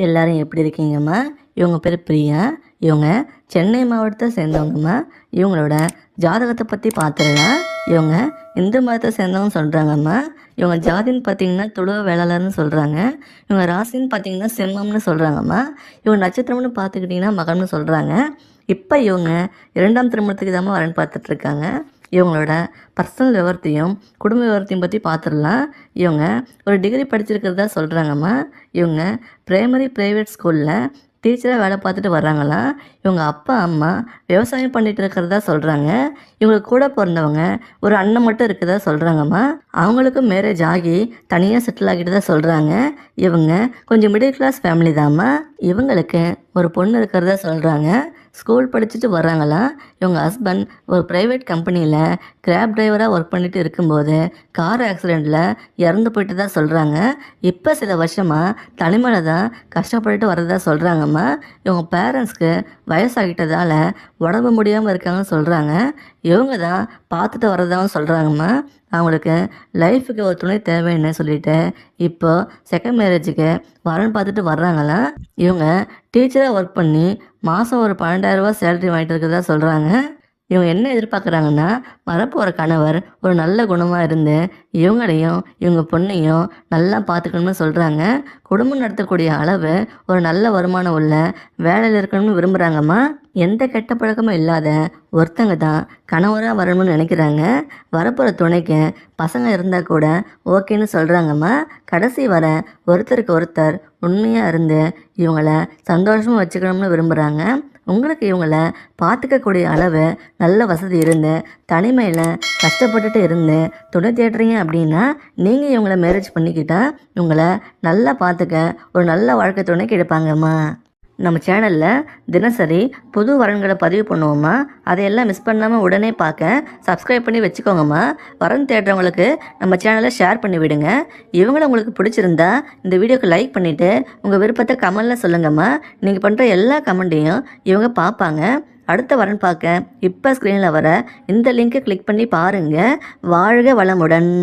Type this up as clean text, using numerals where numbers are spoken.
எல்லாரும் எப்படி இருக்கீங்கம்மா? இவங்க பேர் பிரியா. இவங்க சென்னை மாவட்டத்தை சேர்ந்தவங்கம்மா. இவங்களோட ஜாதகத்தை பற்றி பார்த்துடலாம். இவங்க இந்து மதத்தை சேர்ந்தவங்க சொல்கிறாங்கம்மா. இவங்க ஜாதின்னு பார்த்தீங்கன்னா துளுவ வேளாளர்னு சொல்கிறாங்க. இவங்க ராசின்னு பார்த்தீங்கன்னா சிம்மம்னு சொல்கிறாங்கம்மா. இவங்க நட்சத்திரம்னு பார்த்துக்கிட்டிங்கன்னா மகம்னு சொல்கிறாங்க. இப்போ இவங்க 2ஆம் திருமணத்துக்கு தான் வரன்னு பார்த்துட்ருக்காங்க. இவங்களோட பர்சனல் விவரத்தையும் குடும்ப விவரத்தையும் பற்றி பார்த்துடலாம். இவங்க ஒரு டிகிரி படிச்சிருக்கிறதா சொல்கிறாங்கம்மா. இவங்க ப்ரைவேட் ஸ்கூலில் டீச்சராக வேலை பார்த்துட்டு வர்றாங்களாம். இவங்க அப்பா அம்மா விவசாயம் பண்ணிகிட்டு இருக்கிறதா சொல்கிறாங்க. இவங்களுக்கு கூட பிறந்தவங்க ஒரு அண்ணன் மட்டும் இருக்கிறதா சொல்கிறாங்கம்மா. அவங்களுக்கும் மேரேஜ் ஆகி தனியாக செட்டில் ஆகிட்டு தான் சொல்கிறாங்க. இவங்க கொஞ்சம் மிடில் கிளாஸ் ஃபேமிலி தாம்மா. இவங்களுக்கு ஒரு பொண்ணு இருக்கிறதா சொல்கிறாங்க. ஸ்கூல் படிச்சுட்டு வர்றாங்களாம். இவங்க ஹஸ்பண்ட் ஒரு ப்ரைவேட் கம்பெனியில் கேப் டிரைவராக ஒர்க் பண்ணிட்டு இருக்கும்போது கார் ஆக்சிடெண்ட்டில் இறந்து போயிட்டு தான் சொல்கிறாங்க. இப்போ சில வருஷமாக தனிமையில் தான் கஷ்டப்பட்டுட்டு வர்றதா சொல்கிறாங்கம்மா. இவங்க பேரண்ட்ஸ்க்கு வயசாகிட்டதால் உடம்பு முடியாமல் இருக்காங்கன்னு சொல்கிறாங்க. இவங்க தான் பார்த்துட்டு வர்றதாகவும் சொல்கிறாங்கம்மா. அவங்களுக்கு லைஃபுக்கு ஒரு துணை தேவைன்னு சொல்லிட்டு இப்போது செகண்ட் மேரேஜுக்கு வரன்னு பார்த்துட்டு வர்றாங்களாம். இவங்க டீச்சராக ஒர்க் பண்ணி மாதம் ஒரு 12,000 ரூபா சேலரி வாங்கிட்டு இருக்கிறதா சொல்கிறாங்க. இவங்க என்ன எதிர்பார்க்குறாங்கன்னா வரப்போகிற கணவர் ஒரு நல்ல குணமாக இருந்து இவங்களையும் இவங்க பொண்ணையும் நல்லா பார்த்துக்கணும்னு சொல்கிறாங்க. குடும்பம் நடத்தக்கூடிய அளவு ஒரு நல்ல வருமானம் உள்ள வேலையில் இருக்கணும்னு விரும்புகிறாங்கம்மா. எந்த கெட்ட பழக்கமும் இல்லாத ஒருத்தங்க தான் கணவராக வரணும்னு நினைக்கிறாங்க. வரப்போகிற துணைக்கு பசங்க இருந்தால் கூட ஓகேன்னு சொல்கிறாங்கம்மா. கடைசி வர ஒருத்தருக்கு ஒருத்தர் உண்மையாக இருந்து இவங்கள சந்தோஷமாக வச்சுக்கணும்னு விரும்புகிறாங்க. உங்களுக்கு இவங்கள பார்த்துக்கக்கூடிய அளவு நல்ல வசதி இருந்து தனிமையில் கஷ்டப்பட்டுட்டு இருந்து துணை தேடுறீங்க அப்படின்னா நீங்கள் இவங்கள மேரேஜ் பண்ணிக்கிட்டால் இவங்கள நல்லா பார்த்துக்க ஒரு நல்ல வாழ்க்கை துணை கிடைப்பாங்கம்மா. நம்ம சேனலில் தினசரி புது வரன்களை பதிவு பண்ணுவோம்மா. அதையெல்லாம் மிஸ் பண்ணாமல் உடனே பார்க்க சப்ஸ்கிரைப் பண்ணி வச்சுக்கோங்கம்மா. வரன் தேடுறவங்களுக்கு நம்ம சேனலை ஷேர் பண்ணி விடுங்க. இவங்கள உங்களுக்கு பிடிச்சிருந்தா இந்த வீடியோக்கு லைக் பண்ணிவிட்டு உங்கள் விருப்பத்தை கமெண்டில் சொல்லுங்கம்மா. நீங்கள் பண்ணுற எல்லா கமெண்ட்டையும் இவங்க பார்ப்பாங்க. அடுத்த வரன் பார்க்க இப்போ ஸ்க்ரீனில் வர இந்த லிங்க்கை கிளிக் பண்ணி பாருங்கள். வாழ்க வளமுடன்.